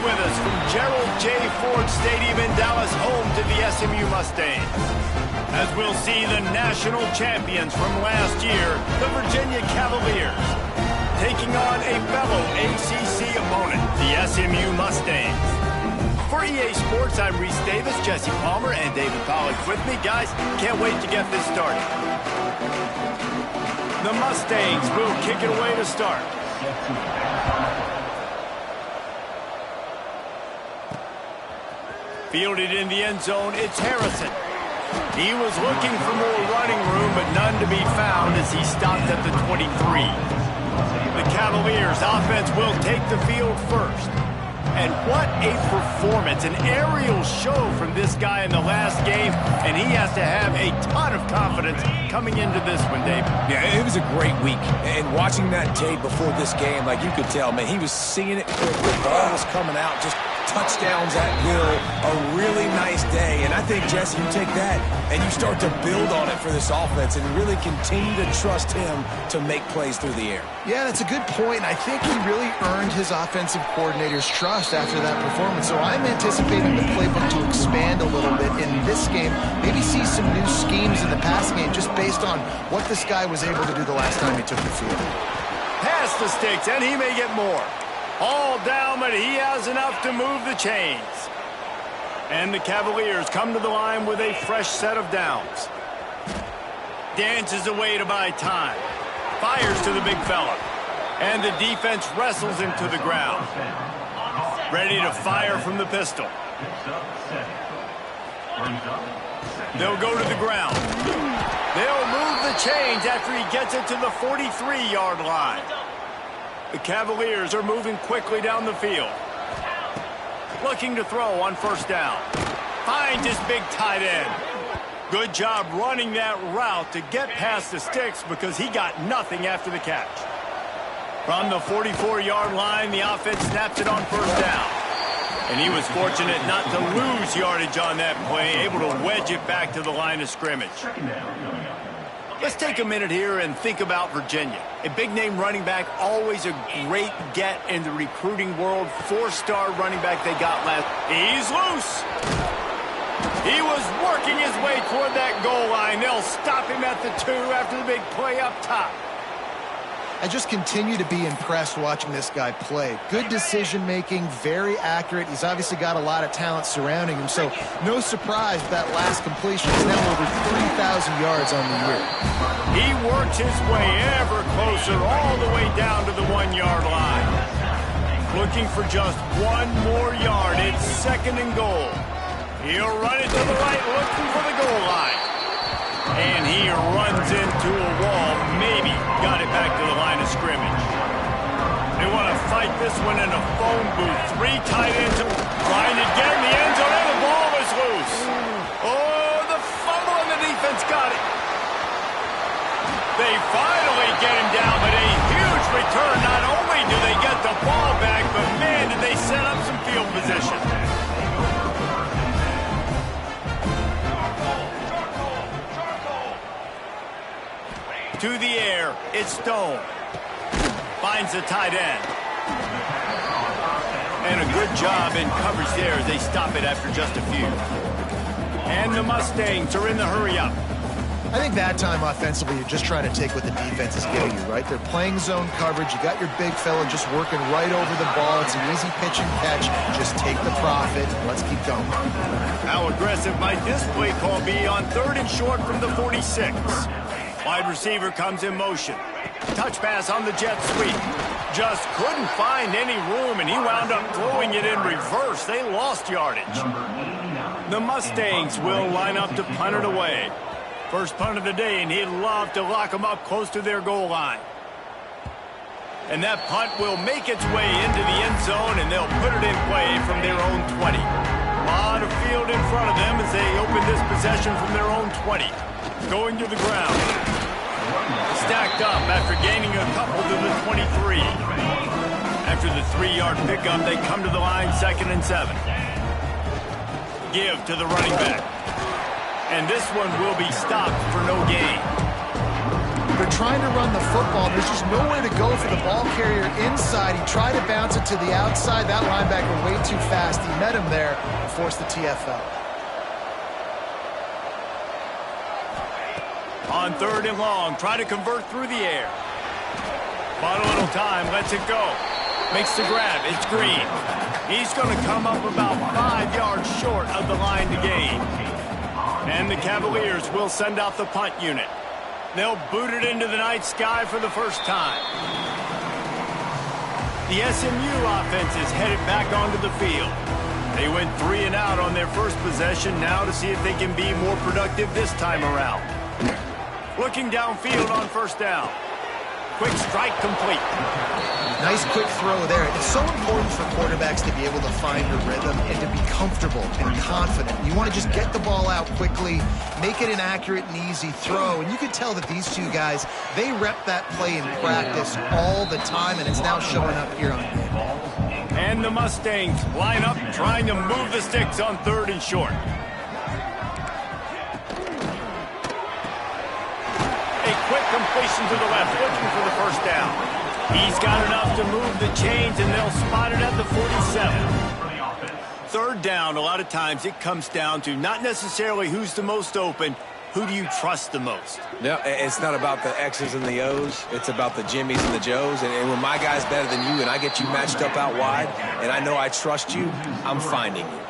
with us from Gerald J. Ford Stadium in Dallas, home to the SMU Mustangs. As we'll see the national champions from last year, the Virginia Cavaliers, taking on a fellow ACC opponent, the SMU Mustangs. For EA Sports, I'm Reese Davis, Jesse Palmer, and David Pollack with me. Guys, can't wait to get this started. The Mustangs will kick it away to start. Fielded in the end zone, it's Harrison. He was looking for more running room, but none to be found as he stopped at the 23. The Cavaliers offense will take the field first. And what a performance, an aerial show from this guy in the last game, and he has to have a ton of confidence coming into this one, Dave. Yeah, it was a great week, and watching that tape before this game, like you could tell, man, he was seeing it quickly, the ball was coming out, just touchdowns at will, a really nice day, and I think, Jesse, you take that and you start to build on it for this offense and really continue to trust him to make plays through the air. Yeah, that's a good point. I think he really earned his offensive coordinator's trust after that performance, so I'm anticipating the playbook to expand a little bit in this game, maybe see some new schemes in the passing game just based on what this guy was able to do the last time he took the field. Pass the sticks, and he may get more. All down, but he has enough to move the chains. And the Cavaliers come to the line with a fresh set of downs. Dances away to buy time. Fires to the big fella. And the defense wrestles him to the ground. Ready to fire from the pistol. They'll go to the ground. They'll move the chains after he gets it to the 43-yard line. The Cavaliers are moving quickly down the field. Looking to throw on first down. Finds his big tight end. Good job running that route to get past the sticks because he got nothing after the catch. From the 44-yard line, the offense snaps it on first down. And he was fortunate not to lose yardage on that play, able to wedge it back to the line of scrimmage. Let's take a minute here and think about Virginia. A big-name running back, always a great get in the recruiting world. Four-star running back they got last. He's loose. He was working his way toward that goal line. They'll stop him at the 2 after the big play up top. I just continue to be impressed watching this guy play. Good decision-making, very accurate. He's obviously got a lot of talent surrounding him, so no surprise that last completion is now over 3,000 yards on the year. He works his way ever closer all the way down to the 1-yard line. Looking for just one more yard. It's second and goal. He'll run it to the right, looking for the goal line. And he runs into a wall, maybe got it back to the line of scrimmage. They want to fight this one in a phone booth. 3 tight ends trying to get in the end zone, and the ball is loose. Oh, the fumble, and the defense got it. They finally get him down, but a huge return. Not only do they get the ball back, but man, did they set up some field position. To the air, it's Stone. Finds the tight end. And a good job in coverage there as they stop it after just a few. And the Mustangs are in the hurry-up. I think that time offensively, you're just trying to take what the defense is giving you, right? They're playing zone coverage. You got your big fella just working right over the ball. It's an easy pitch and catch. Just take the profit. Let's keep going. How aggressive might this play call be on 3rd and short from the 46? Wide receiver comes in motion. Touch pass on the jet sweep. Just couldn't find any room, and he wound up throwing it in reverse. They lost yardage. The Mustangs will line up to punt it away. First punt of the day, and he'd love to lock them up close to their goal line. And that punt will make its way into the end zone, and they'll put it in play from their own 20. A lot of field in front of them as they open this possession from their own 20. Going to the ground. Stacked up after gaining a couple to the 23. After the 3-yard pickup, they come to the line 2nd and 7. Give to the running back. And this one will be stopped for no gain. They're trying to run the football. There's just nowhere to go for the ball carrier inside. He tried to bounce it to the outside. That linebacker way too fast. He met him there and forced the TFL. On 3rd and long, try to convert through the air. Bought a little time, lets it go. Makes the grab, it's Green. He's going to come up about 5 yards short of the line to gain. And the Cavaliers will send out the punt unit. They'll boot it into the night sky for the first time. The SMU offense is headed back onto the field. They went 3 and out on their first possession, now to see if they can be more productive this time around. Looking downfield on 1st down. Quick strike complete. Nice quick throw there. It's so important for quarterbacks to be able to find a rhythm and to be comfortable and confident. You want to just get the ball out quickly, make it an accurate and easy throw. And you can tell that these two guys, they rep that play in practice all the time, and it's now showing up here on game. And the Mustangs line up trying to move the sticks on 3rd and short. A quick completion to the left, looking for the 1st down. He's got enough to move the chains, and they'll spot it at the 47. 3rd down, a lot of times it comes down to not necessarily who's the most open, who do you trust the most? No, it's not about the X's and the O's. It's about the Jimmys and the Joes. And when my guy's better than you and I get you matched up out wide, and I know I trust you, I'm finding you.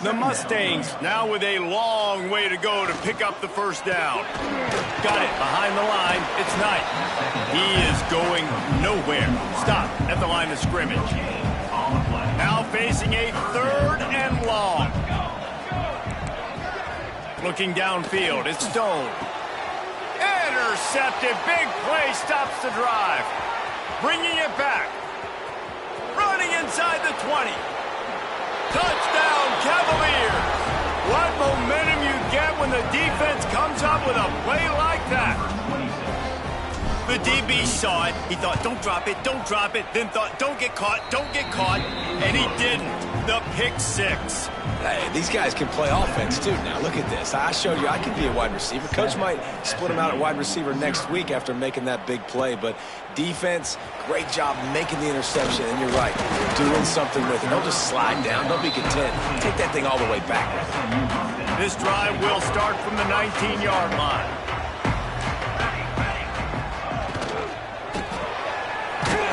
The Mustangs now with a long way to go to pick up the 1st down. Got it behind the line. It's Knight. He is going nowhere. Stop at the line of scrimmage. Now facing a 3rd and long. Looking downfield, it's Stone. Intercepted. Big play stops the drive. Bringing it back. Running inside the 20. Touchdown, Cavaliers! What momentum you get when the defense comes up with a play like that. The DB saw it. He thought, don't drop it, then thought, don't get caught, and he didn't. The pick 6. Hey, these guys can play offense, too. Now, look at this. I showed you I can be a wide receiver. Coach might split him out at wide receiver next week after making that big play. But defense, great job making the interception. And you're right, doing something with it. Don't just slide down. Don't be content. Take that thing all the way back. This drive will start from the 19-yard line.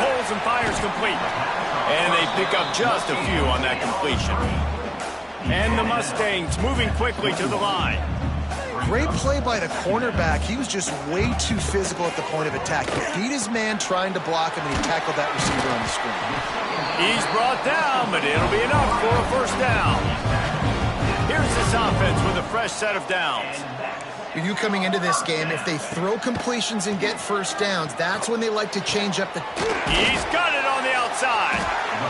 Pulls and fires complete. And they pick up just a few on that completion. And the Mustangs moving quickly to the line. Great play by the cornerback. He was just way too physical at the point of attack. He beat his man trying to block him, and he tackled that receiver on the screen. He's brought down, but it'll be enough for a 1st down. Here's this offense with a fresh set of downs. You coming into this game, if they throw completions and get 1st downs, that's when they like to change up the... He's got it on the outside.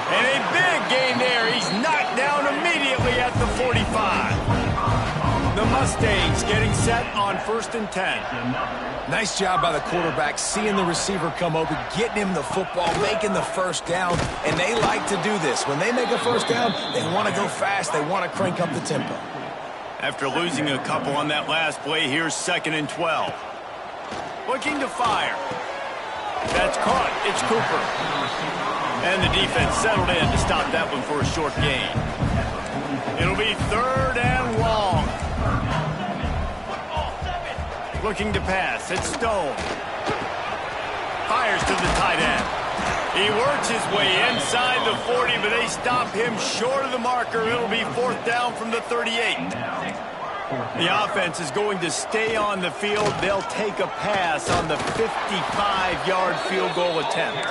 And a big gain there. He's knocked down immediately at the 45. The Mustangs getting set on 1st and 10. Nice job by the quarterback, seeing the receiver come open, getting him the football, making the 1st down. And they like to do this. When they make a 1st down, they want to go fast. They want to crank up the tempo. After losing a couple on that last play, here's 2nd and 12. Looking to fire. That's caught. It's Cooper. And the defense settled in to stop that one for a short gain. It'll be 3rd and long. Looking to pass. It's Stone. Fires to the tight end. He works his way inside the 40, but they stop him short of the marker. It'll be 4th down from the 38. The offense is going to stay on the field. They'll take a pass on the 55-yard field goal attempt.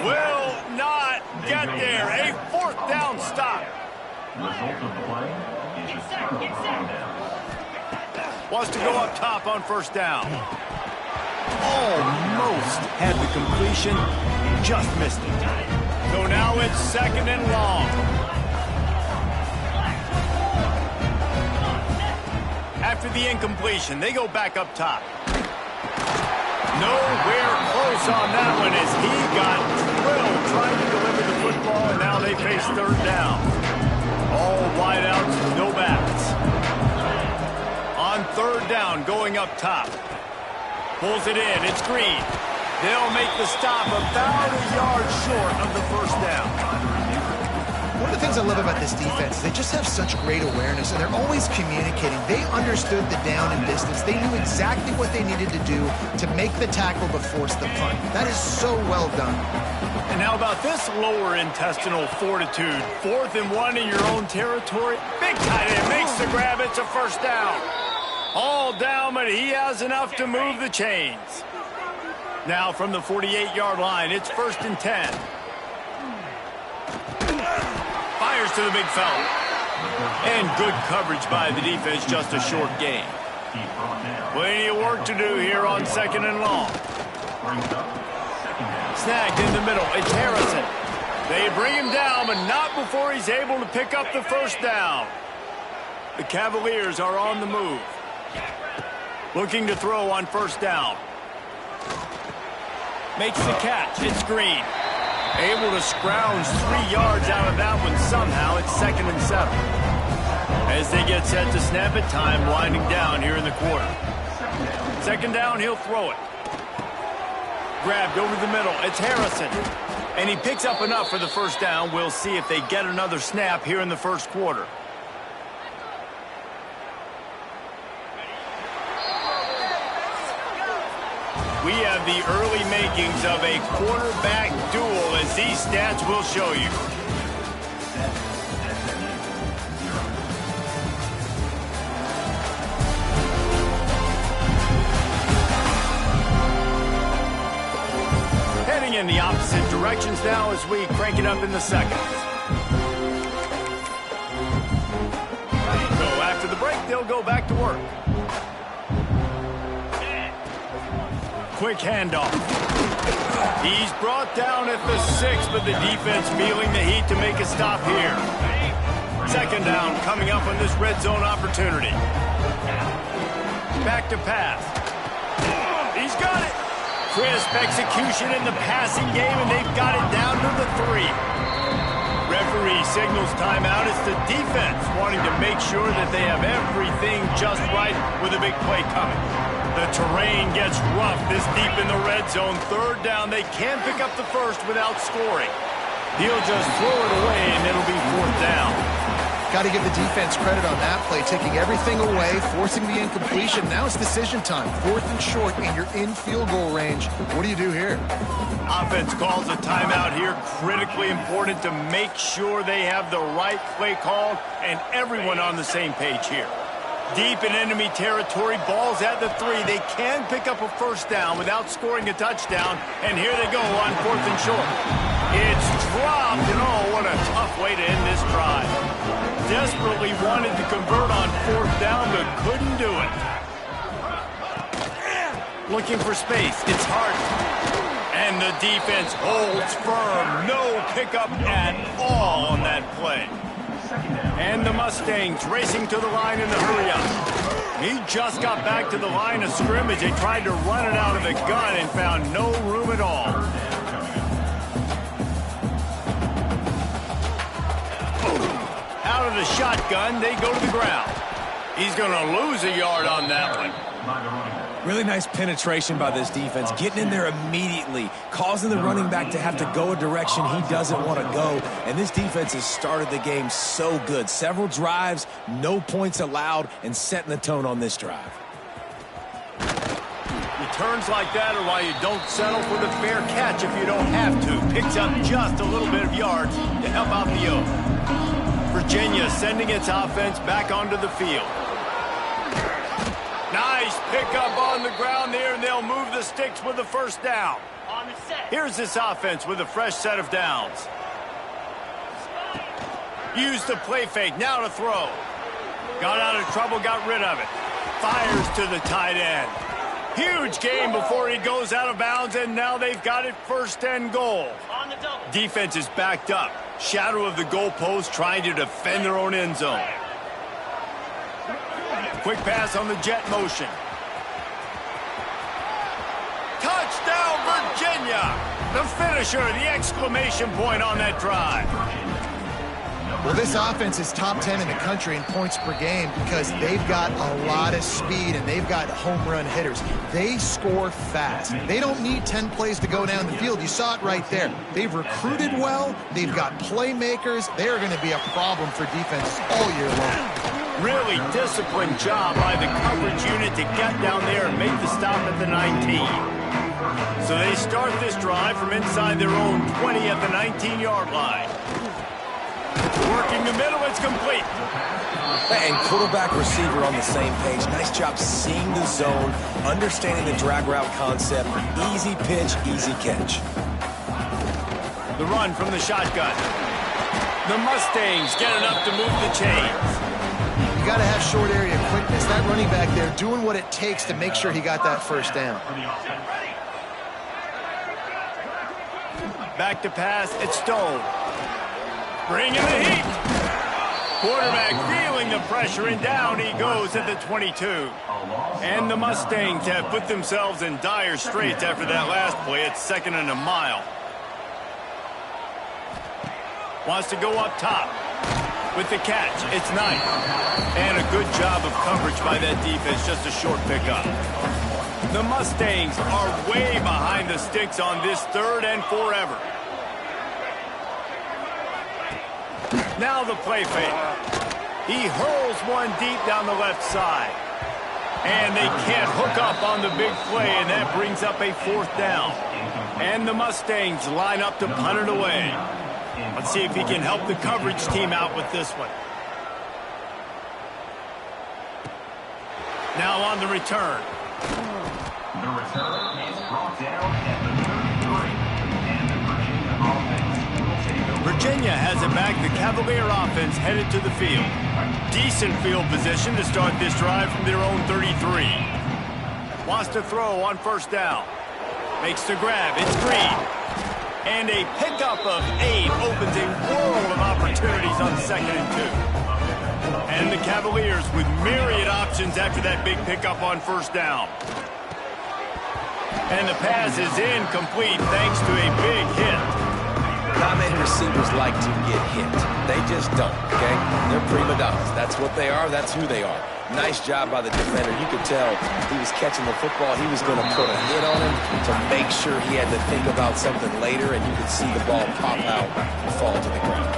Will not get there. A 4th down stop. Wants to go up top on 1st down. Almost had the completion. Just missed it. So now it's 2nd and long. After the incompletion, they go back up top. Nowhere close on that one as he got drilled trying to deliver the football, and now they face 3rd down. All wideouts, no backs. On 3rd down, going up top. Pulls it in. It's Green. They'll make the stop about a yard short of the first down. One of the things I love about this defense is they just have such great awareness, and they're always communicating. They understood the down and distance. They knew exactly what they needed to do to make the tackle to force the punt. That is so well done. And how about this lower intestinal fortitude? 4th and 1 in your own territory. Big tight end makes the grab. It's a first down. All down, but he has enough to move the chains. Now from the 48-yard line, it's 1st and 10. Fires to the big fella. And good coverage by the defense, just a short gain. Plenty of work to do here on 2nd and long. Snagged in the middle, it's Harrison. They bring him down, but not before he's able to pick up the first down. The Cavaliers are on the move. Looking to throw on first down. Makes the catch, it's Green. Able to scrounge 3 yards out of that one somehow. It's 2nd and 7. As they get set to snap it, time winding down here in the quarter. 2nd down, he'll throw it. Grabbed over the middle, it's Harrison. And he picks up enough for the first down. We'll see if they get another snap here in the first quarter. We have the early makings of a quarterback duel, as these stats will show you. Heading in the opposite directions now as we crank it up in the second. So after the break, they'll go back to work. Quick handoff. He's brought down at the 6, but the defense feeling the heat to make a stop here. 2nd down coming up on this red zone opportunity. Back to pass. He's got it. Crisp execution in the passing game, and they've got it down to the 3. Referee signals timeout. It's the defense wanting to make sure that they have everything just right with a big play coming. The terrain gets rough this deep in the red zone. 3rd down, they can't pick up the first without scoring. He'll just throw it away, and it'll be 4th down. Got to give the defense credit on that play, taking everything away, forcing the incompletion. Now it's decision time. 4th and short, and you're in field goal range. What do you do here? Offense calls a timeout here. Critically important to make sure they have the right play call and everyone on the same page here. Deep in enemy territory, balls at the 3. They can pick up a first down without scoring a touchdown, and here they go on 4th and short. It's dropped, and oh, what a tough way to end this drive. Desperately wanted to convert on 4th down, but couldn't do it. Looking for space, it's Harden. And the defense holds firm. No pickup at all on that play. And the Mustangs racing to the line in the hurry-up. He just got back to the line of scrimmage. They tried to run it out of the gun and found no room at all. Out of the shotgun, they go to the ground. He's going to lose a yard on that one. Really nice penetration by this defense, getting in there immediately, causing the running back to have to go a direction he doesn't want to go. And this defense has started the game so good. Several drives, no points allowed, and setting the tone on this drive. Returns like that are why you don't settle for the fair catch if you don't have to. Picks up just a little bit of yards to help out the Oak. Virginia sending its offense back onto the field. Nice pickup on the ground there, and they'll move the sticks with the first down. Here's this offense with a fresh set of downs. Use the play fake, now to throw. Got out of trouble, got rid of it. Fires to the tight end. Huge gain before he goes out of bounds, and now they've got it 1st and goal. Defense is backed up. Shadow of the goalpost, trying to defend their own end zone. Quick pass on the jet motion. Touchdown, Virginia! The finisher, the exclamation point on that drive. Well, this offense is top 10 in the country in points per game because they've got a lot of speed and they've got home run hitters. They score fast. They don't need 10 plays to go down the field. You saw it right there. They've recruited well. They've got playmakers. They are going to be a problem for defenses all year long. Really disciplined job by the coverage unit to get down there and make the stop at the 19. So they start this drive from inside their own 20 at the 19-yard line. Working the middle, it's complete. And quarterback receiver on the same page. Nice job seeing the zone, understanding the drag route concept. Easy pitch, easy catch. The run from the shotgun. The Mustangs get enough to move the chains. You got to have short area quickness. That running back there doing what it takes to make sure he got that first down. Back to pass, it's Stone. Bringing the heat. Quarterback feeling the pressure, and down he goes at the 22. And the Mustangs have put themselves in dire straits after that last play. It's 2nd and a mile. Wants to go up top. With the catch, it's Knight. And a good job of coverage by that defense, just a short pickup. The Mustangs are way behind the sticks on this 3rd and forever. Now the play fake. He hurls one deep down the left side. And they can't hook up on the big play, and that brings up a 4th down. And the Mustangs line up to punt it away. Let's see if he can help the coverage team out with this one. Now on the return. The return is brought down at the 33, and the Virginia offense will take over. Virginia has it back. The Cavalier offense headed to the field. Decent field position to start this drive from their own 33. Wants to throw on 1st down. Makes the grab. It's Green. And a pickup of 8 opens a world of opportunities on 2nd and 2. And the Cavaliers with myriad options after that big pickup on 1st down. And the pass is incomplete thanks to a big hit. Not many receivers like to get hit. They just don't, okay? They're prima donnas. That's what they are. That's who they are. Nice job by the defender. You could tell he was catching the football. He was going to put a hit on him to make sure he had to think about something later, and you could see the ball pop out and fall to the ground.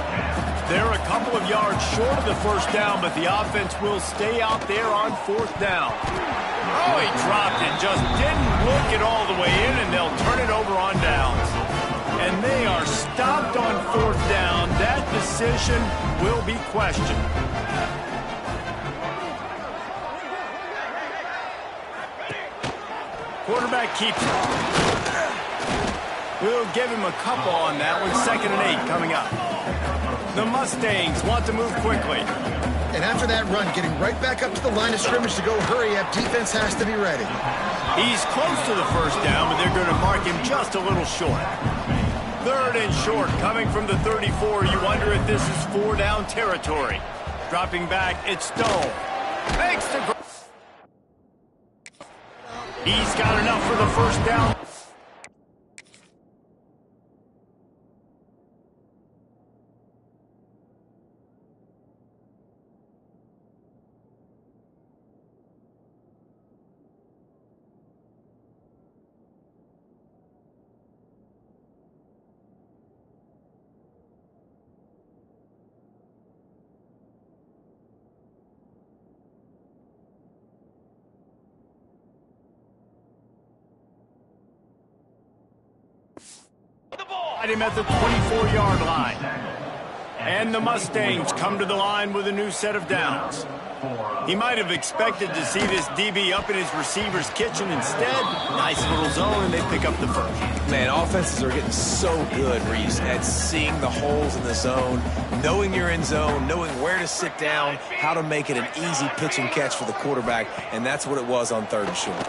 They're a couple of yards short of the 1st down, but the offense will stay out there on 4th down. Oh, he dropped it. Just didn't look it all the way in, and they'll turn it over on downs. And they are stopped on 4th down. That decision will be questioned. Quarterback keeps it. We'll give him a couple on that one. 2nd and 8 coming up. The Mustangs want to move quickly. And after that run, getting right back up to the line of scrimmage to go hurry up, defense has to be ready. He's close to the 1st down, but they're going to mark him just a little short. 3rd and short coming from the 34. You wonder if this is 4-down territory. Dropping back, it's Stone. Makes the... He's got enough for the 1st down. Him at the 24-yard line. And the Mustangs come to the line with a new set of downs. He might have expected to see this DB up in his receiver's kitchen. Instead, nice little zone, and they pick up the 1st. Man, offenses are getting so good, Reese, at seeing the holes in the zone, knowing you're in zone, knowing where to sit down, how to make it an easy pitch and catch for the quarterback, and that's what it was on 3rd and short.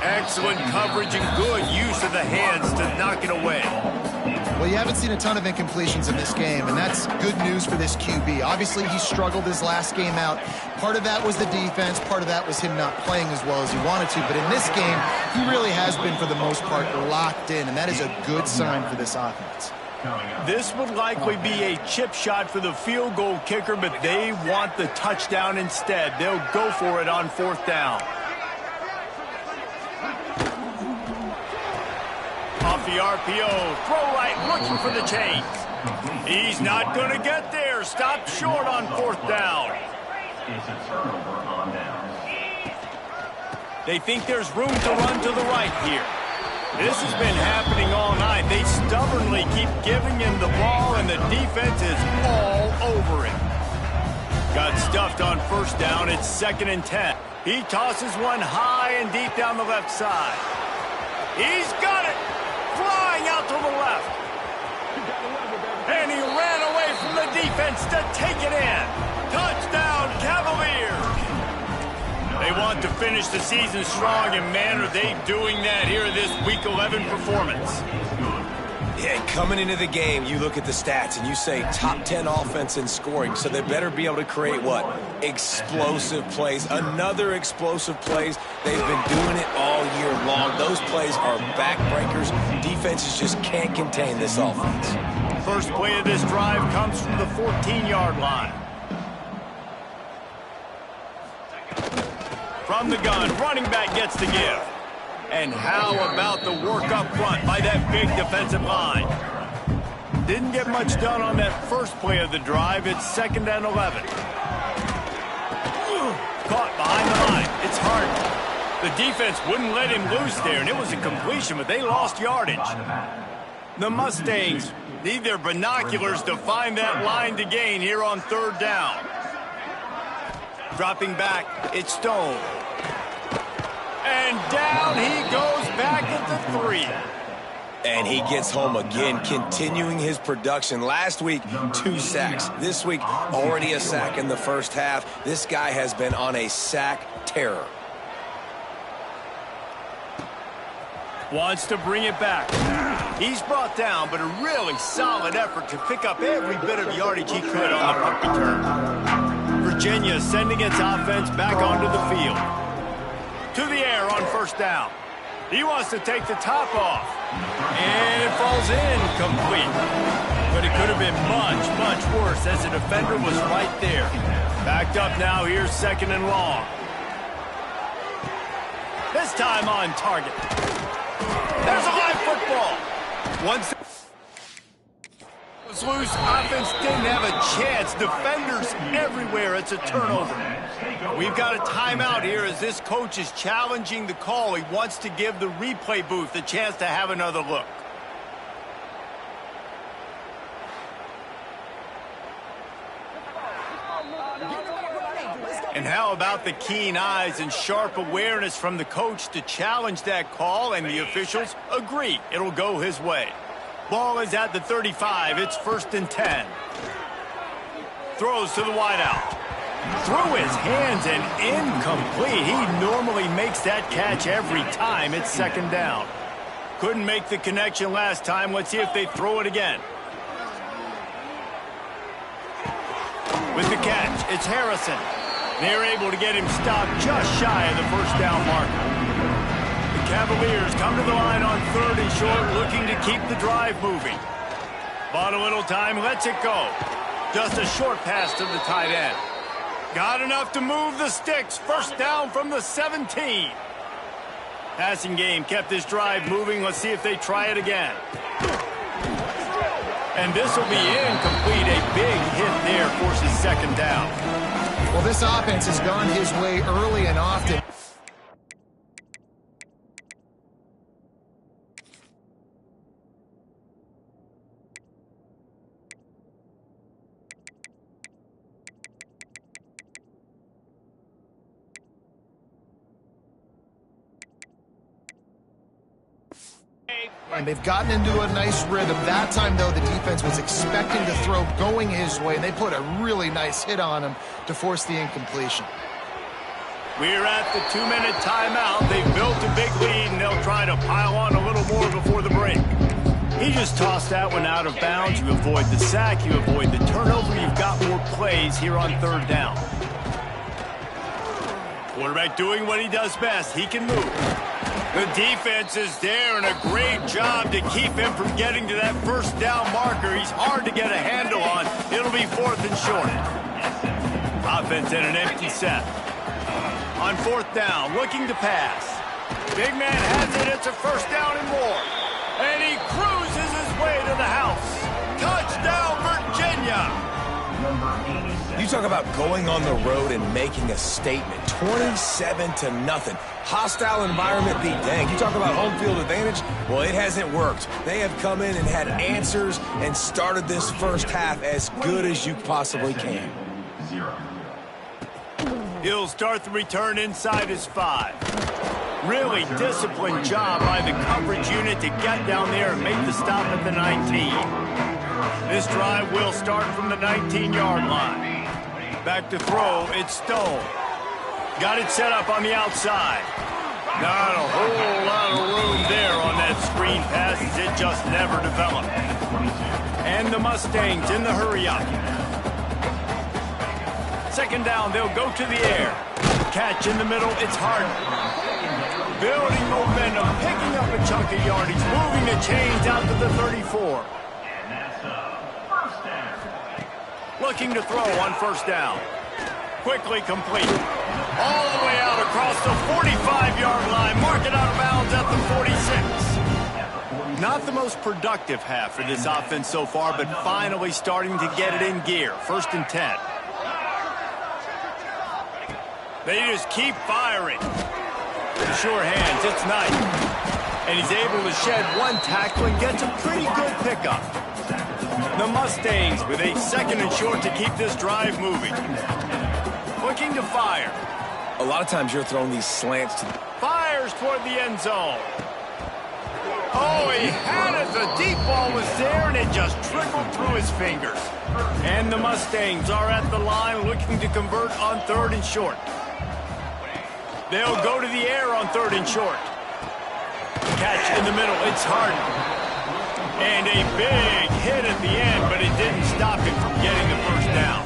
Excellent coverage and good use of the hands to knock it away. Well, you haven't seen a ton of incompletions in this game, and that's good news for this QB. Obviously, he struggled his last game out. Part of that was the defense. Part of that was him not playing as well as he wanted to. But in this game, he really has been, for the most part, locked in, and that is a good sign for this offense. This would likely be a chip shot for the field goal kicker, but they want the touchdown instead. They'll go for it on 4th down. Off the RPO, throw right, looking for the chains. He's not going to get there. Stopped short on 4th down. It's a turnover on downs. They think there's room to run to the right here. This has been happening all night. They stubbornly keep giving him the ball, and the defense is all over it. Got stuffed on 1st down. It's 2nd and 10. He tosses one high and deep down the left side. He's got it! Flying out to the left. And he ran away from the defense to take it in. Touchdown, Cavaliers! They want to finish the season strong, and man, are they doing that here in this Week 11 performance. Yeah, coming into the game, you look at the stats and you say top 10 offense in scoring, so they better be able to create what? Explosive plays. Another explosive plays. They've been doing it all year long. Those plays are backbreakers. Defenses just can't contain this offense. First play of this drive comes from the 14-yard line. From the gun, running back gets the give. And how about the work up front by that big defensive line? Didn't get much done on that first play of the drive. It's 2nd and 11. Caught behind the line. It's Harden. The defense wouldn't let him loose there, and it was a completion, but they lost yardage. The Mustangs need their binoculars to find that line to gain here on 3rd down. Dropping back, it's Stone. And down he goes back at the 3. And he gets home again, continuing his production. Last week, 2 sacks. This week, already a sack in the first half. This guy has been on a sack terror. Wants to bring it back. He's brought down, but a really solid effort to pick up every bit of yardage he could on the punt return. Virginia sending its offense back onto the field. To the air on 1st down. He wants to take the top off. And it falls incomplete. But it could have been much, much worse as the defender was right there. Backed up now, here's 2nd and long. This time on target. There's a live football. Once was loose, offense didn't have a chance. Defenders everywhere. It's a turnover. We've got a timeout here as this coach is challenging the call. He wants to give the replay booth a chance to have another look. And how about the keen eyes and sharp awareness from the coach to challenge that call, and the officials agree it'll go his way. Ball is at the 35. It's 1st and 10. Throws to the wideout. Through his hands and incomplete. He normally makes that catch every time. It's 2nd down. Couldn't make the connection last time. Let's see if they throw it again. With the catch, it's Harrison. They're able to get him stopped just shy of the 1st down marker. The Cavaliers come to the line on 3rd and short, looking to keep the drive moving. Bought a little time, lets it go. Just a short pass to the tight end. Got enough to move the sticks. 1st down from the 17. Passing game kept this drive moving. Let's see if they try it again. And this will be incomplete. A big hit there forces 2nd down. Well, this offense has gone his way early and often. And they've gotten into a nice rhythm. That time, though, the defense was expecting to throw going his way, and they put a really nice hit on him to force the incompletion. We're at the 2-minute timeout. They've built a big lead, and they'll try to pile on a little more before the break. He just tossed that one out of bounds. You avoid the sack, you avoid the turnover. You've got more plays here on 3rd down. Quarterback doing what he does best. He can move. The defense is there, and a great job to keep him from getting to that first down marker. He's hard to get a handle on. It'll be 4th and short. Offense in an empty set. On 4th down, looking to pass. Big man has it. It's a first down and more. And he cruises his way to the house. Touchdown, Virginia! You talk about going on the road and making a statement. 27-0. Hostile environment be dang. You talk about home field advantage. Well, it hasn't worked. They have come in and had answers and started this first half as good as you possibly can. He'll start the return inside his 5. Really disciplined job by the coverage unit to get down there and make the stop at the 19. This drive will start from the 19-yard line. Back to throw, it's Stone. Got it set up on the outside. Not a whole lot of room there on that screen pass as it just never developed. And the Mustangs in the hurry-up. Second down, they'll go to the air. Catch in the middle, it's Harden. Building momentum, picking up a chunk of yardage, moving the chains out to the 34. Looking to throw on first down. Quickly complete. All the way out across the 45-yard line. Mark it out of bounds at the 46. Not the most productive half for this offense so far, but finally starting to get it in gear. 1st and 10. They just keep firing. Sure hands, it's nice. And he's able to shed one tackle and gets a pretty good pickup. The Mustangs with a 2nd and short to keep this drive moving. Looking to fire. A lot of times you're throwing these slants to... Fires toward the end zone. Oh, he had it. The deep ball was there, and it just trickled through his fingers. And the Mustangs are at the line looking to convert on 3rd and short. They'll go to the air on 3rd and short. Catch in the middle. It's Harden. And a big hit at the end, but it didn't stop him from getting the first down.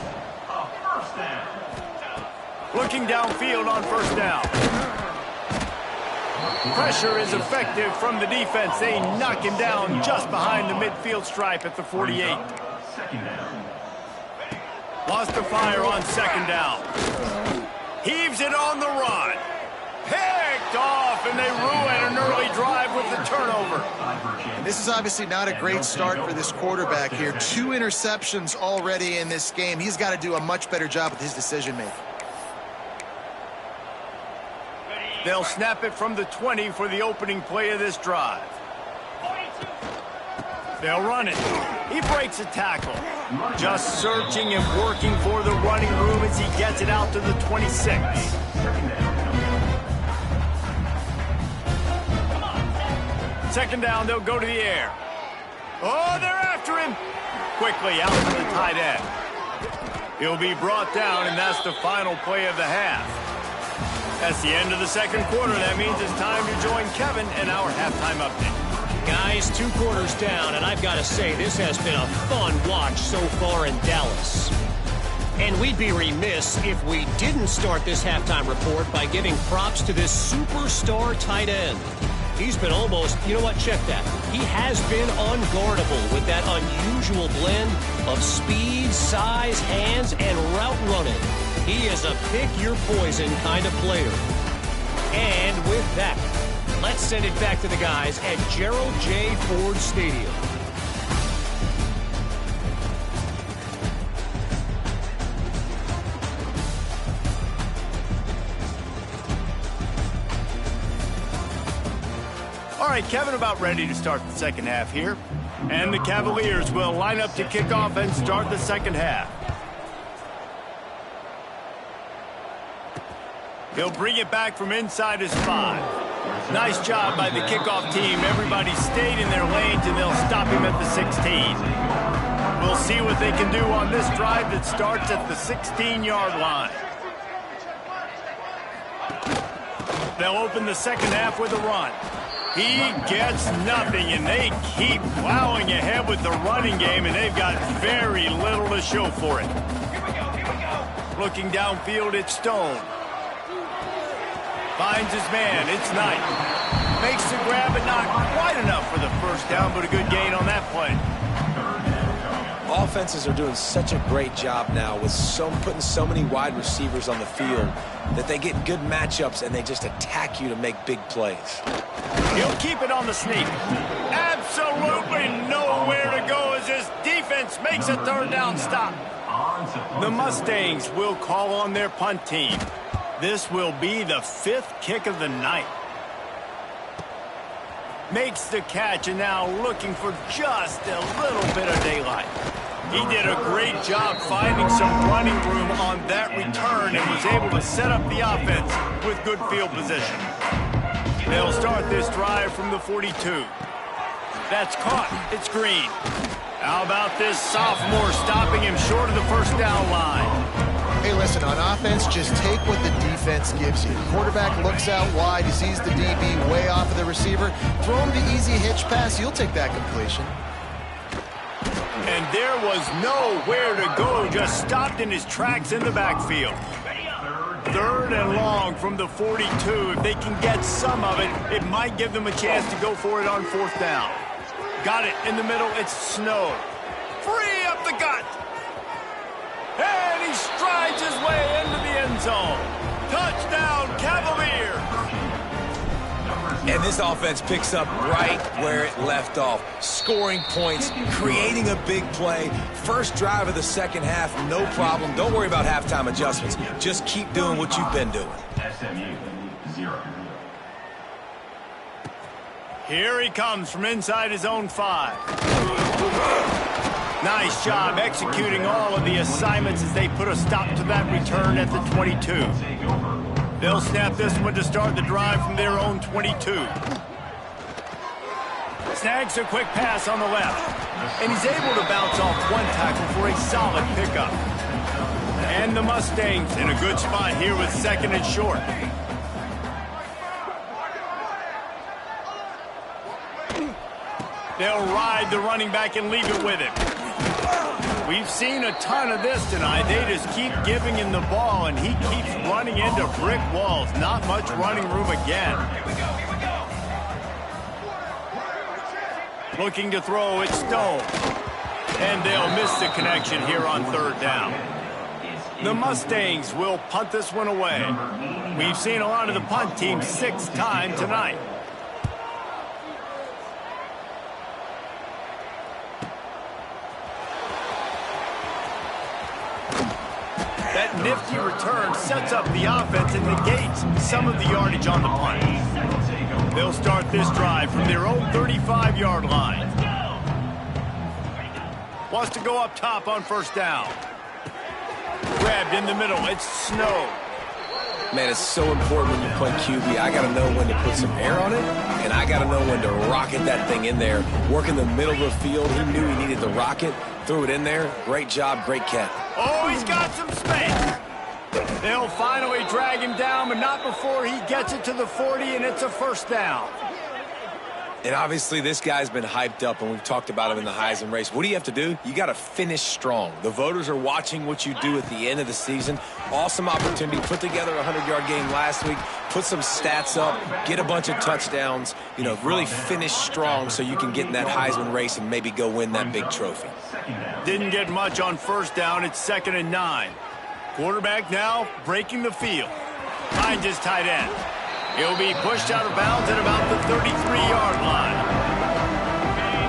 Looking downfield on first down. Pressure is effective from the defense. They knock him down just behind the midfield stripe at the 48. Lost the fire on 2nd down. Heaves it on the run. Picked off, and they ruin an early drive with the turnover. This is obviously not a great start for this quarterback here. 2 interceptions already in this game. He's got to do a much better job with his decision-making. They'll snap it from the 20 for the opening play of this drive. They'll run it. He breaks a tackle. Just searching and working for the running room as he gets it out to the 26. Second down, they'll go to the air. Oh, they're after him. Quickly out to the tight end. He'll be brought down, and that's the final play of the half. That's the end of the 2nd quarter. That means it's time to join Kevin in our halftime update. Guys, 2 quarters down, and I've got to say, this has been a fun watch so far in Dallas. And we'd be remiss if we didn't start this halftime report by giving props to this superstar tight end. He's been almost, you know what, check that. He has been unguardable with that unusual blend of speed, size, hands, and route running. He is a pick-your-poison kind of player. And with that, let's send it back to the guys at Gerald J. Ford Stadium. All right, Kevin, about ready to start the 2nd half here. And the Cavaliers will line up to kick off and start the 2nd half. He'll bring it back from inside his 5. Nice job by the kickoff team. Everybody stayed in their lanes, and they'll stop him at the 16. We'll see what they can do on this drive that starts at the 16-yard line. They'll open the 2nd half with a run. He gets nothing, and they keep plowing ahead with the running game, and they've got very little to show for it. Looking downfield, it's Stone. Finds his man. It's Knight. Makes the grab, but not quite enough for the first down, but a good gain on that play. Offenses are doing such a great job now with putting so many wide receivers on the field that they get good matchups and they just attack you to make big plays. He'll keep it on the sneak. Absolutely nowhere to go as his defense makes a third down stop. The Mustangs will call on their punt team. This will be the 5th kick of the night. Makes the catch and now looking for just a little bit of daylight. He did a great job finding some running room on that return and was able to set up the offense with good field position. They'll start this drive from the 42. That's caught. It's Green. How about this sophomore stopping him short of the first down line? Hey, listen, on offense, just take what the defense gives you. The quarterback looks out wide. He sees the DB way off of the receiver. Throw him the easy hitch pass. You'll take that completion. And there was nowhere to go. Just stopped in his tracks in the backfield. 3rd and long from the 42. If they can get some of it, it might give them a chance to go for it on 4th down. Got it in the middle. It's Snow. Free up the gut. And he strides his way into the end zone. Touchdown, Cavaliers. And this offense picks up right where it left off. Scoring points, creating a big play. First drive of the second half, no problem. Don't worry about halftime adjustments. Just keep doing what you've been doing. SMU 0. Here he comes from inside his own 5. Nice job executing all of the assignments as they put a stop to that return at the 22. They'll snap this one to start the drive from their own 22. Snags a quick pass on the left. And he's able to bounce off one tackle for a solid pickup. And the Mustangs in a good spot here with 2nd and short. They'll ride the running back and leave it with him. We've seen a ton of this tonight. They just keep giving him the ball, and he keeps running into brick walls. Not much running room again. Looking to throw, it's Stone. And they'll miss the connection here on 3rd down. The Mustangs will punt this one away. We've seen a lot of the punt team 6 times tonight. That nifty return sets up the offense and negates some of the yardage on the punt. They'll start this drive from their own 35-yard line. Wants to go up top on 1st down. Grabbed in the middle. It's Snow. Man, it's so important when you play QB. I got to know when to put some air on it, and I got to know when to rocket that thing in there. Work in the middle of the field. He knew he needed the rocket. Threw it in there. Great job. Great catch. Oh, he's got some space. They'll finally drag him down, but not before he gets it to the 40, and it's a 1st down. And obviously this guy's been hyped up, and we've talked about him in the Heisman race. What do you have to do? You got to finish strong. The voters are watching what you do at the end of the season. Awesome opportunity. Put together a 100-yard game last week. Put some stats up. Get a bunch of touchdowns. You know, really finish strong so you can get in that Heisman race and maybe go win that big trophy. Didn't get much on 1st down. It's 2nd and 9. Quarterback now breaking the field. Finds his tight end. He'll be pushed out of bounds at about the 33-yard line.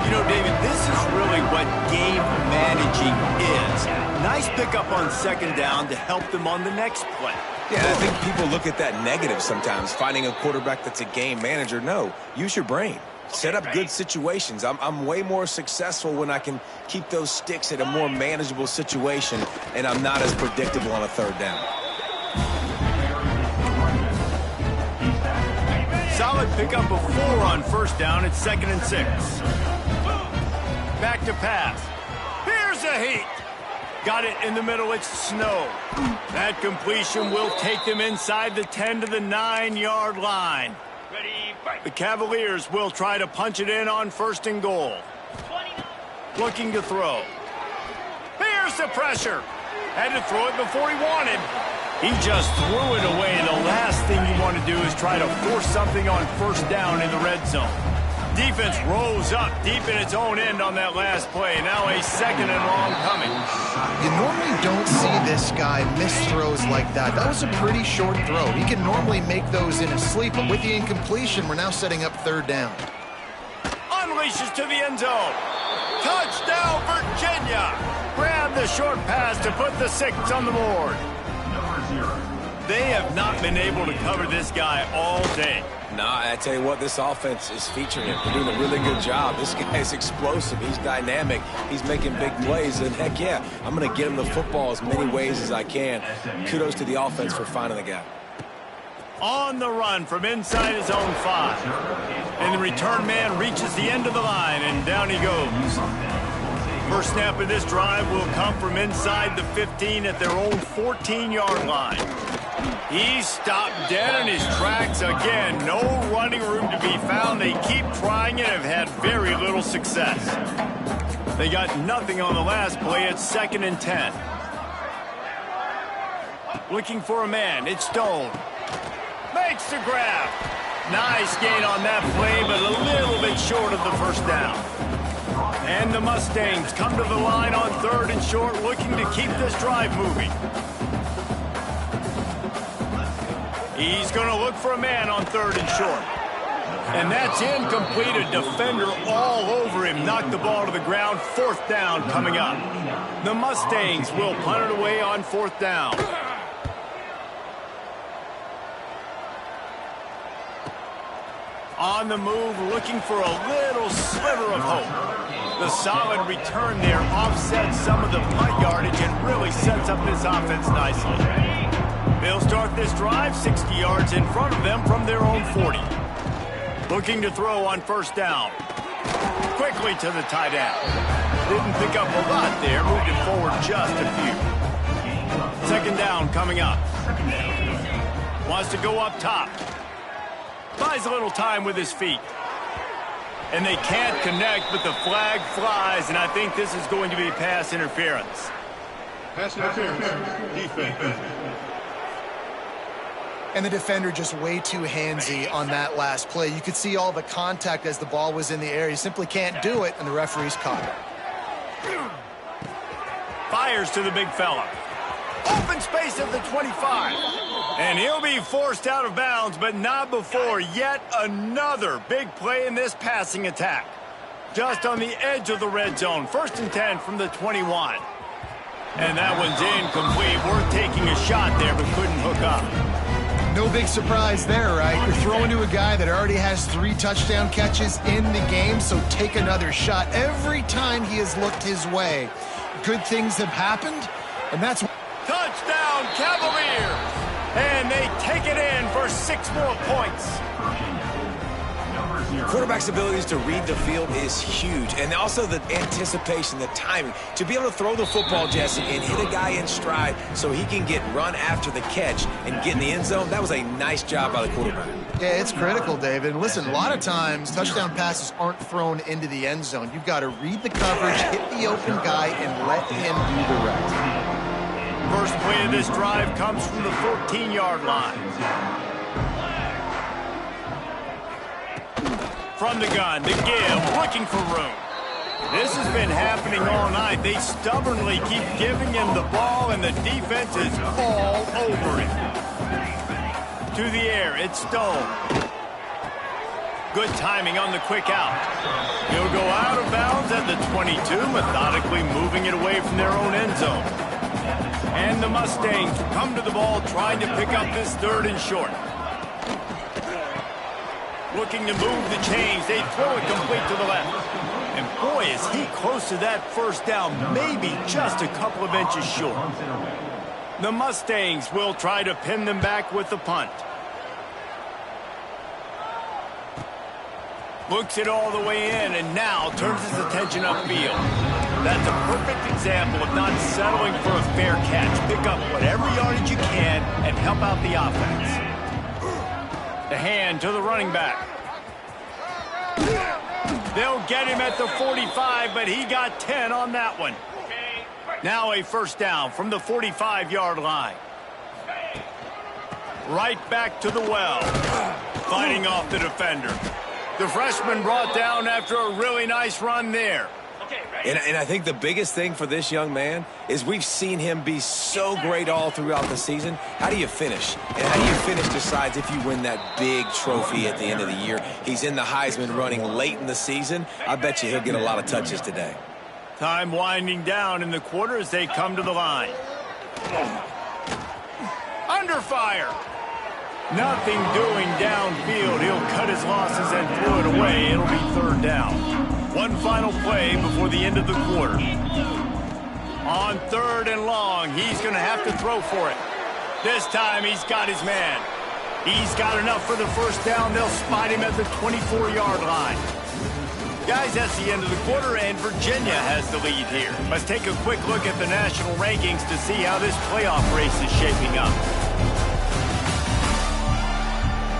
You know, David, this is really what game managing is. Nice pickup on 2nd down to help them on the next play. Yeah, I think people look at that negative sometimes, finding a quarterback that's a game manager. No, use your brain. Set up good situations. I'm way more successful when I can keep those sticks at a more manageable situation, and I'm not as predictable on a 3rd down. Solid pickup of 4 on 1st down. It's 2nd and 6. Back to pass. Here's a heat. Got it in the middle. It's Snow. That completion will take them inside the 10 to the 9-yard line. The Cavaliers will try to punch it in on 1st and goal. Looking to throw. Here's the pressure. Had to throw it before he wanted. He just threw it away. The last thing you want to do is try to force something on first down in the red zone. Defense rose up deep in its own end on that last play. Now a 2nd and long coming. You normally don't see this guy miss throws like that. That was a pretty short throw. He can normally make those in his sleep, but with the incompletion, we're now setting up 3rd down. Unleashes to the end zone. Touchdown, Virginia! Grab the short pass to put the 6 on the board. They have not been able to cover this guy all day. Nah, I tell you what, this offense is featuring him. They're doing a really good job. This guy is explosive. He's dynamic. He's making big plays. And heck yeah, I'm going to get him the football as many ways as I can. Kudos to the offense for finding the guy. On the run from inside his own 5. And the return man reaches the end of the line, and down he goes. First snap of this drive will come from inside the 15 at their own 14-yard line. He's stopped dead in his tracks again. No running room to be found. They keep trying and have had very little success. They got nothing on the last play. It's 2nd and 10. Looking for a man. It's Stone. Makes the grab. Nice gain on that play, but a little bit short of the first down. And the Mustangs come to the line on 3rd and short, looking to keep this drive moving. He's going to look for a man on 3rd and short. And that's incomplete. A defender all over him. Knocked the ball to the ground. 4th down coming up. The Mustangs will punt it away on 4th down. On the move, looking for a little sliver of hope. The solid return there offsets some of the punt yardage and really sets up this offense nicely. They'll start this drive 60 yards in front of them from their own 40. Looking to throw on 1st down. Quickly to the tight end. Didn't pick up a lot there, moved it forward just a few. 2nd down coming up. Wants to go up top. Buys a little time with his feet. And they can't connect, but the flag flies, and I think this is going to be pass interference. Pass interference. Defense. And the defender just way too handsy on that last play. You could see all the contact as the ball was in the air. He simply can't do it, and the referee's caught it. Fires to the big fella. Open space at the 25. And he'll be forced out of bounds, but not before yet another big play in this passing attack. Just on the edge of the red zone. 1st and 10 from the 21. And that one's incomplete. Worth taking a shot there, but couldn't hook up. No big surprise there, right? You're throwing to a guy that already has 3 touchdown catches in the game, so take another shot. Every time he has looked his way, good things have happened, and that's... Touchdown, Cavaliers! And they take it in for 6 more points. Quarterback's abilities to read the field is huge, and also the anticipation, the timing. To be able to throw the football, Jesse, and hit a guy in stride so he can get run after the catch and get in the end zone, that was a nice job by the quarterback. Yeah, it's critical, David. And listen, a lot of times touchdown passes aren't thrown into the end zone. You've got to read the coverage, hit the open guy, and let him do the rest. First play of this drive comes from the 14-yard line. From the gun, the give, looking for room. This has been happening all night. They stubbornly keep giving him the ball, and the defense is all over him. To the air, it's Stone. Good timing on the quick out. He'll go out of bounds at the 22, methodically moving it away from their own end zone. And the Mustangs come to the ball, trying to pick up this 3rd and short. Looking to move the chains. They throw it complete to the left. And boy, is he close to that first down, maybe just a couple of inches short. The Mustangs will try to pin them back with the punt. Looks it all the way in, and now turns his attention upfield. That's a perfect example of not settling for a fair catch. Pick up whatever yardage you can and help out the offense. The hand to the running back. They'll get him at the 45, but he got 10 on that one. Now a 1st down from the 45-yard line. Right back to the well. Fighting off the defender. The freshman brought down after a really nice run there. And I think the biggest thing for this young man is we've seen him be so great all throughout the season. How do you finish? And how do you finish decides if you win that big trophy at the end of the year. He's in the Heisman running late in the season. I bet you he'll get a lot of touches today. Time winding down in the quarter as they come to the line. Under fire. Nothing doing downfield. He'll cut his losses and throw it away. It'll be third down. One final play before the end of the quarter. On third and long, he's going to have to throw for it. This time, he's got his man. He's got enough for the first down. They'll spot him at the 24-yard line. Guys, that's the end of the quarter, and Virginia has the lead here. Let's take a quick look at the national rankings to see how this playoff race is shaping up.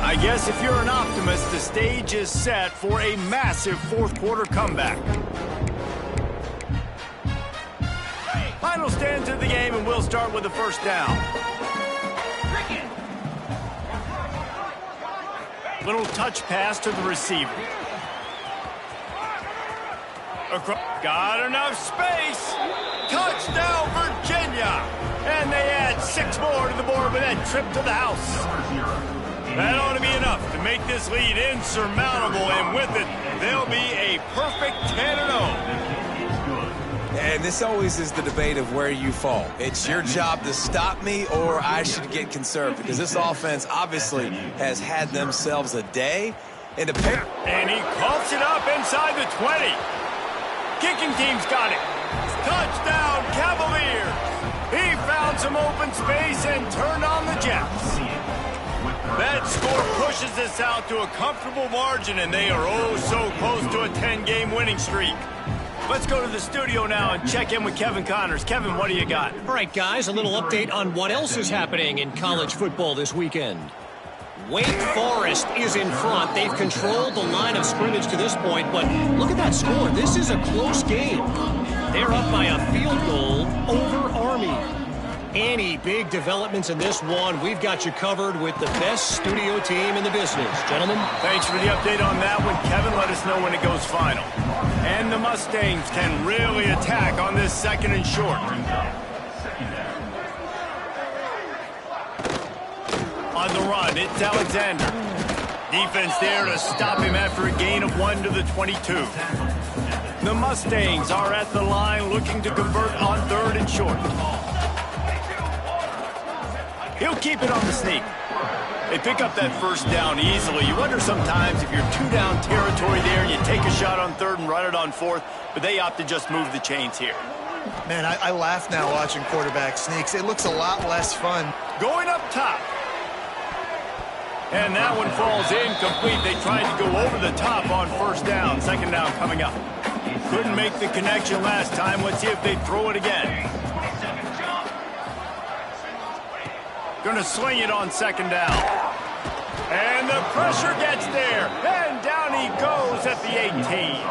I guess if you're an optimist, the stage is set for a massive fourth-quarter comeback. Final stanza of the game, and we'll start with the first down. Little touch pass to the receiver. Got enough space. Touchdown, Virginia. And they add 6 more to the board with that trip to the house. That ought to be enough to make this lead insurmountable, and with it, they'll be a perfect 10-0. And this always is the debate of where you fall. It's your job to stop me, or I should get conserved, because this offense obviously has had themselves a day. And he coughs it up inside the 20. Kicking team's got it. Touchdown, Cavaliers. He found some open space and turned on the Jets. That score pushes us out to a comfortable margin, and they are oh so close to a 10-game winning streak. Let's go to the studio now and check in with Kevin Connors. Kevin, what do you got? All right, guys, a little update on what else is happening in college football this weekend. Wake Forest is in front. They've controlled the line of scrimmage to this point, but look at that score. This is a close game. They're up by a field goal over Army. Any big developments in this one, we've got you covered with the best studio team in the business. Gentlemen. Thanks for the update on that one, Kevin. Let us know when it goes final. And the Mustangs can really attack on this second and short. On the run, it's Alexander. Defense there to stop him after a gain of 1 to the 22. The Mustangs are at the line looking to convert on third and short. He'll keep it on the sneak. They pick up that first down easily. You wonder sometimes if you're 2-down territory there, you take a shot on third and run it on fourth, but they opt to just move the chains here. Man, I laugh now watching quarterback sneaks. It looks a lot less fun. Going up top. And that one falls incomplete. They tried to go over the top on first down. Second down coming up. Couldn't make the connection last time. Let's see if they throw it again. Going to sling it on second down. And the pressure gets there. And down he goes at the 18.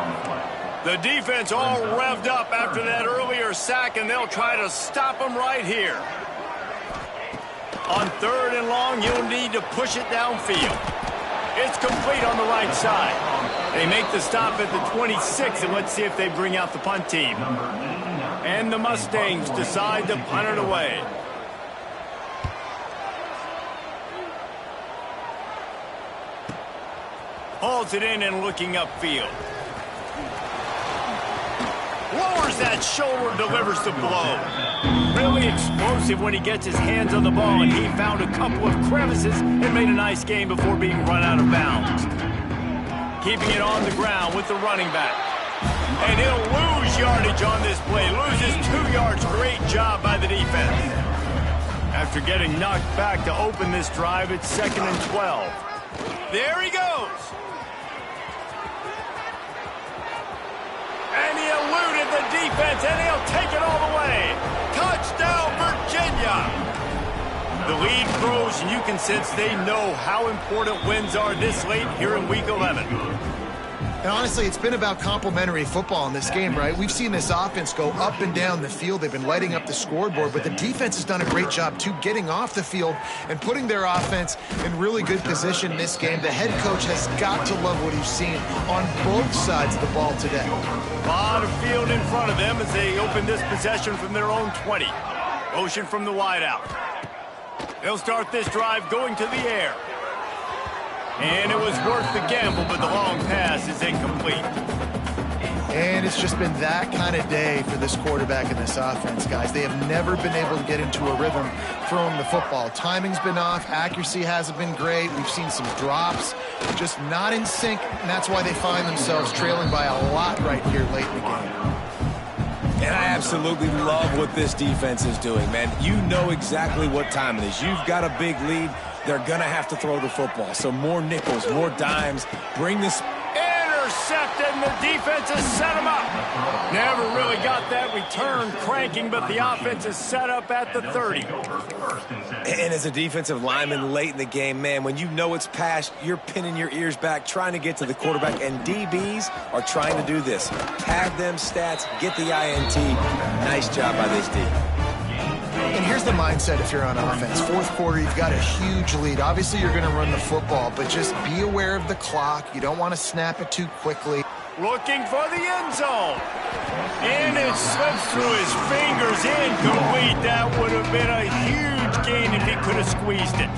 The defense all revved up after that earlier sack, and they'll try to stop him right here. On third and long, you'll need to push it downfield. It's complete on the right side. They make the stop at the 26, and let's see if they bring out the punt team. And the Mustangs decide to punt it away. Hauls it in and looking upfield. Lowers that shoulder, delivers the blow. Really explosive when he gets his hands on the ball, and he found a couple of crevices and made a nice game before being run out of bounds. Keeping it on the ground with the running back. And he'll lose yardage on this play. Loses 2 yards. Great job by the defense. After getting knocked back to open this drive, it's 2nd and 12. There he goes. And he eluded the defense, and he'll take it all the way. Touchdown, Virginia. The lead grows, and you can sense they know how important wins are this late here in Week 11. And honestly, it's been about complementary football in this game, right? We've seen this offense go up and down the field. They've been lighting up the scoreboard, but the defense has done a great job, too, getting off the field and putting their offense in really good position in this game. The head coach has got to love what he's seen on both sides of the ball today. A lot of field in front of them as they open this possession from their own 20. Motion from the wideout. They'll start this drive going to the air. And it was worth the gamble, but the long pass is incomplete. And it's just been that kind of day for this quarterback and this offense, guys. They have never been able to get into a rhythm throwing the football. Timing's been off. Accuracy hasn't been great. We've seen some drops, just not in sync, and that's why they find themselves trailing by a lot right here late in the game. And I absolutely love what this defense is doing, man. You know exactly what time it is. You've got a big lead. They're going to have to throw the football. So more nickels, more dimes. Bring this. Intercepted, and the defense has set him up. Never really got that return cranking, but the offense is set up at the 30. And as a defensive lineman late in the game, man, when you know it's passed, you're pinning your ears back, trying to get to the quarterback, and DBs are trying to do this. Pad them stats, get the INT. Nice job by this D. And here's the mindset if you're on offense. Fourth quarter, you've got a huge lead. Obviously, you're going to run the football, but just be aware of the clock. You don't want to snap it too quickly. Looking for the end zone. And it slips through his fingers, incomplete. That would have been a huge gain if he could have squeezed it.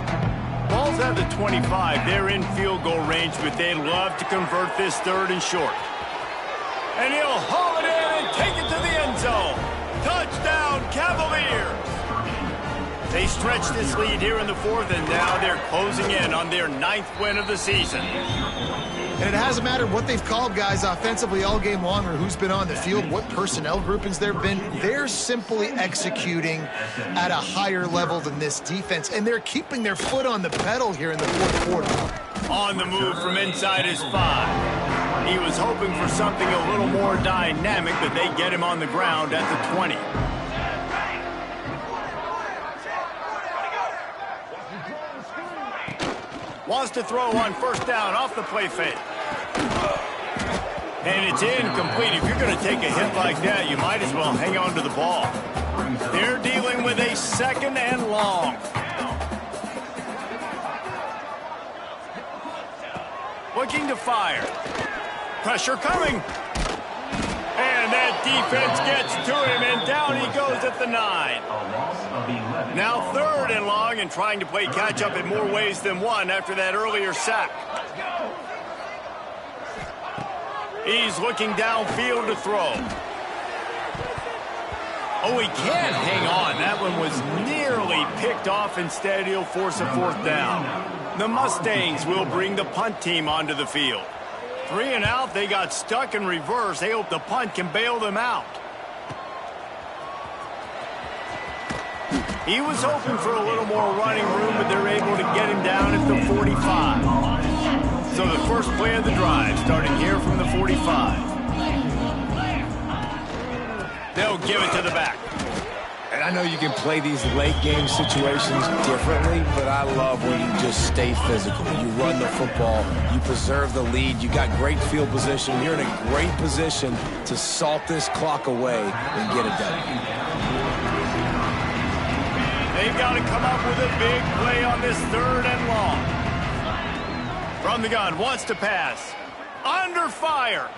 Ball's at the 25. They're in field goal range, but they'd love to convert this third and short. And he'll haul it in and take it to the end zone. Touchdown, Cavaliers! They stretch this lead here in the fourth, and now they're closing in on their 9th win of the season. And it hasn't mattered what they've called, guys, offensively all game long, or who's been on the field, what personnel groupings there have been. They're simply executing at a higher level than this defense, and they're keeping their foot on the pedal here in the fourth quarter. On the move from inside his 5. He was hoping for something a little more dynamic, but they get him on the ground at the 20. Wants to throw on first down off the play fake. And it's incomplete. If you're going to take a hit like that, you might as well hang on to the ball. They're dealing with a 2nd and long. Looking to fire. Pressure coming. And that defense gets to him, and down he goes at the 9. Now 3rd and long, and trying to play catch-up in more ways than one after that earlier sack. He's looking downfield to throw. Oh, he can't hang on. That one was nearly picked off. Instead, he'll force a 4th down. The Mustangs will bring the punt team onto the field. 3 and out, they got stuck in reverse. They hope the punt can bail them out. He was hoping for a little more running room, but they're able to get him down at the 45. So the first play of the drive, starting here from the 45. They'll give it to the back. And I know you can play these late game situations differently, but I love when you just stay physical. You run the football, you preserve the lead, you got great field position, you're in a great position to salt this clock away and get it done. They've got to come up with a big play on this 3rd and long. From the gun, wants to pass. Under fire.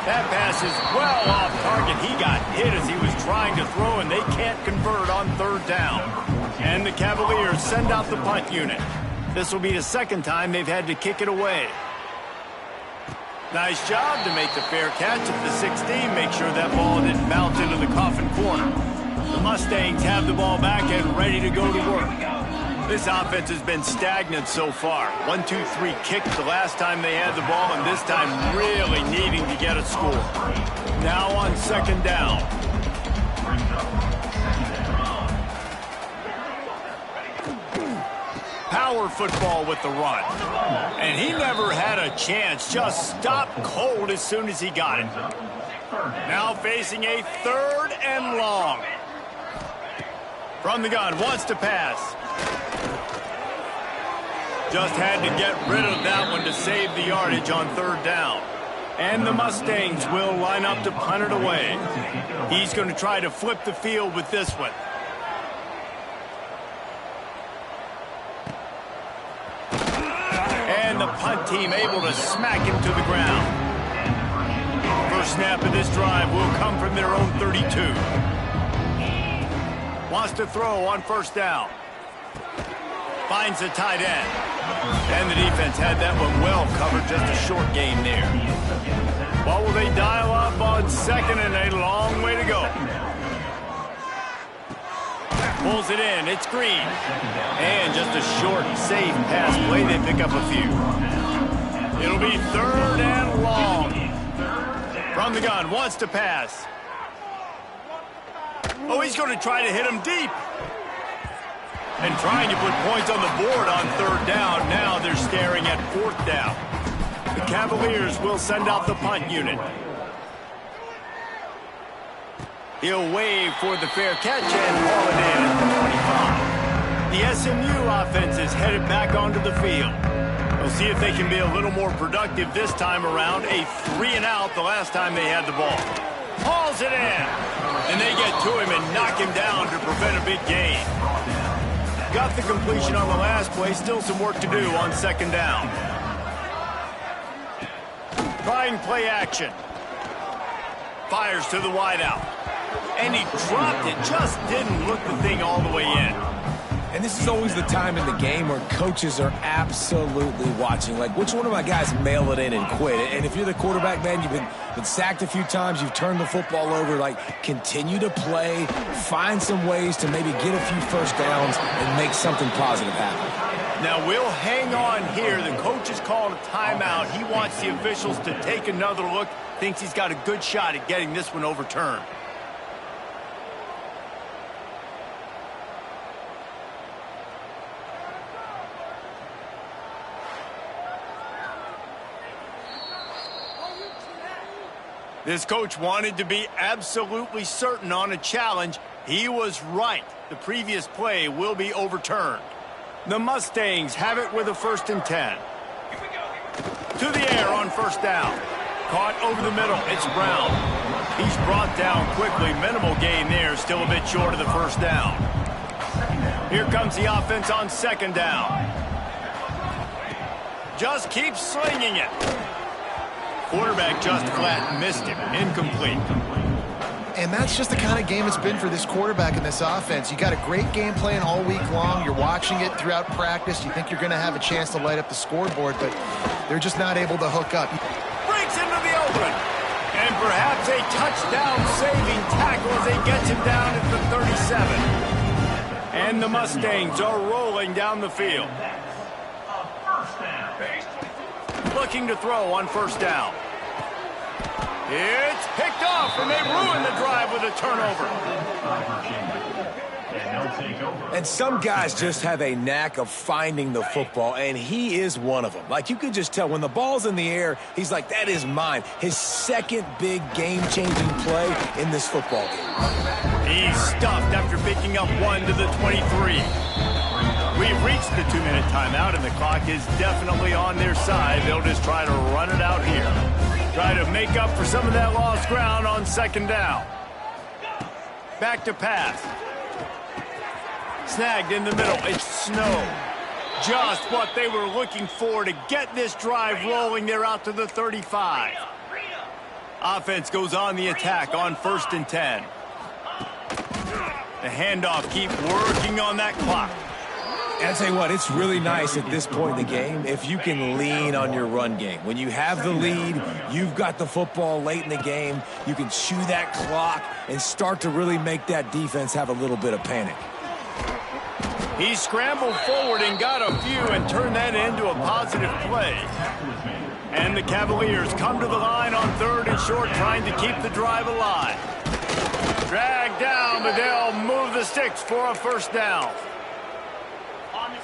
That pass is well off target. He got hit as he was trying to throw, and they can't convert on 3rd down. And the Cavaliers send out the punt unit. This will be the 2nd time they've had to kick it away. Nice job to make the fair catch at the 16. Make sure that ball didn't bounce into the coffin corner. The Mustangs have the ball back and ready to go to work. This offense has been stagnant so far. 1-2-3 kicked the last time they had the ball, and this time really needing to get a score. Now on 2nd down. Power football with the run. And he never had a chance. Just stopped cold as soon as he got it. Now facing a 3rd and long. From the gun, wants to pass. Just had to get rid of that one to save the yardage on third down. And the Mustangs will line up to punt it away. He's going to try to flip the field with this one. And the punt team able to smack him to the ground. First snap of this drive will come from their own 32. Wants to throw on first down. Finds the tight end. And the defense had that one well covered, just a short gain there. What will they dial up on second, and a long way to go. Pulls it in, it's Green. And just a short, safe pass play, they pick up a few. It'll be third and long. From the gun, wants to pass. Oh, he's going to try to hit him deep. And trying to put points on the board on third down. Now they're staring at fourth down. The Cavaliers will send out the punt unit. He'll wave for the fair catch and haul it in at the 25. The SMU offense is headed back onto the field. We'll see if they can be a little more productive this time around. A 3-and-out the last time they had the ball. Hauls it in. And they get to him and knock him down to prevent a big gain. Got the completion on the last play. Still some work to do on second down. Trying play action. Fires to the wideout. And he dropped it. Just didn't look the thing all the way in. And this is always the time in the game where coaches are absolutely watching. Like, which one of my guys mail it in and quit? And if you're the quarterback, man, you've been sacked a few times, you've turned the football over, like, continue to play, find some ways to maybe get a few first downs and make something positive happen. Now, we'll hang on here. The coach has called a timeout. He wants the officials to take another look. Thinks he's got a good shot at getting this one overturned. This coach wanted to be absolutely certain on a challenge. He was right. The previous play will be overturned. The Mustangs have it with a 1st and 10. To the air on first down. Caught over the middle. It's Brown. He's brought down quickly. Minimal gain there. Still a bit short of the first down. Here comes the offense on second down. Just keeps slinging it. Quarterback just flat missed him. Incomplete. And that's just the kind of game it's been for this quarterback in this offense. You got a great game plan all week long. You're watching it throughout practice. You think you're going to have a chance to light up the scoreboard, but they're just not able to hook up. Breaks into the open. And perhaps a touchdown-saving tackle as he gets him down at the 37. And the Mustangs are rolling down the field. Looking to throw on first down. It's picked off, and they ruin the drive with a turnover. And some guys just have a knack of finding the football, and he is one of them. Like, you could just tell when the ball's in the air, he's like, that is mine. His second big game-changing play in this football game. He's stuffed after picking up one to the 23. We've reached the 2-minute timeout, and the clock is definitely on their side. They'll just try to run it out here. Try to make up for some of that lost ground on second down. Back to pass. Snagged in the middle. It's Snow. Just what they were looking for to get this drive rolling. They're out to the 35. Offense goes on the attack on 1st and 10. The handoff, keep working on that clock. And I tell you what, it's really nice at this point in the game if you can lean on your run game. When you have the lead, you've got the football late in the game, you can chew that clock and start to really make that defense have a little bit of panic. He scrambled forward and got a few and turned that into a positive play. And the Cavaliers come to the line on 3rd and short, trying to keep the drive alive. Dragged down, but they'll move the sticks for a first down.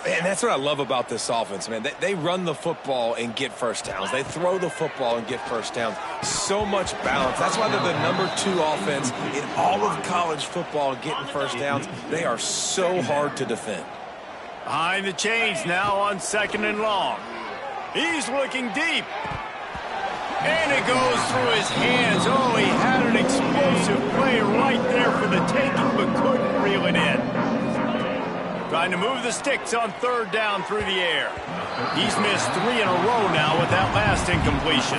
And that's what I love about this offense, man. They run the football and get first downs. They throw the football and get first downs. So much balance. That's why they're the #2 offense in all of college football getting first downs. They are so hard to defend. Behind the chains now on 2nd and long. He's looking deep. And it goes through his hands. Oh, he had an explosive play right there for the taking, but couldn't reel it in. Trying to move the sticks on 3rd down through the air. He's missed 3 in a row now with that last incompletion.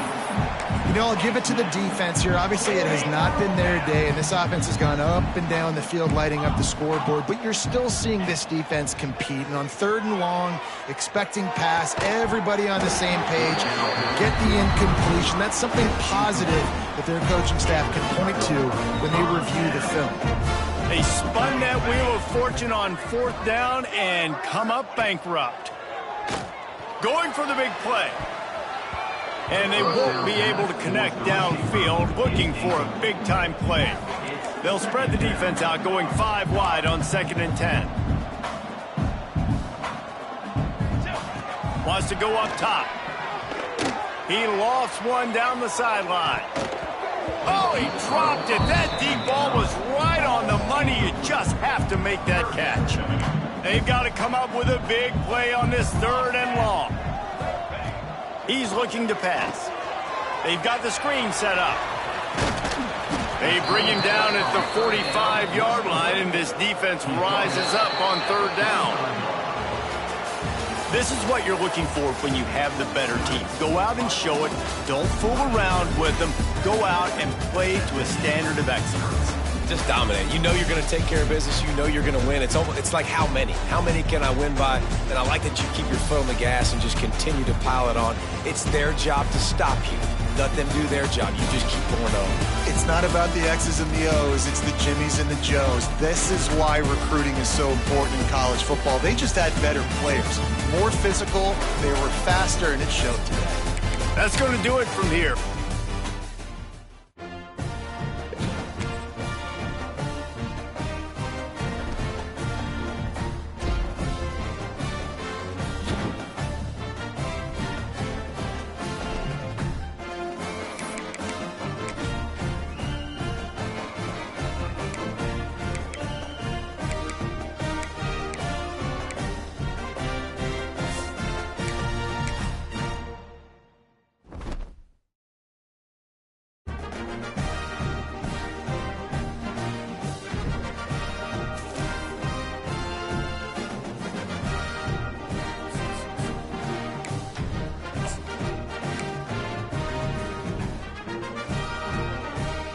You know, I'll give it to the defense here. Obviously, it has not been their day, and this offense has gone up and down the field, lighting up the scoreboard, but you're still seeing this defense compete. And on 3rd and long, expecting pass, everybody on the same page, get the incompletion. That's something positive that their coaching staff can point to when they review the film. They spun that wheel of fortune on 4th down and come up bankrupt. Going for the big play. And they won't be able to connect downfield, looking for a big-time play. They'll spread the defense out, going 5 wide on 2nd and 10. Wants to go up top. He lofts one down the sideline. Oh, he dropped it. That deep ball was right on the money. You just have to make that catch. They've got to come up with a big play on this 3rd and long. He's looking to pass. They've got the screen set up. They bring him down at the 45-yard line, and this defense rises up on 3rd down. This is what you're looking for when you have the better team. Go out and show it. Don't fool around with them. Go out and play to a standard of excellence. Just dominate. You know you're going to take care of business. You know you're going to win. It's like how many? How many can I win by? And I like that you keep your foot on the gas and just continue to pile it on. It's their job to stop you. Let them do their job. You just keep going on. It's not about the X's and the O's. It's the Jimmies and the Joes. This is why recruiting is so important in college football. They just had better players. More physical, they were faster, and it showed today. That's going to do it from here.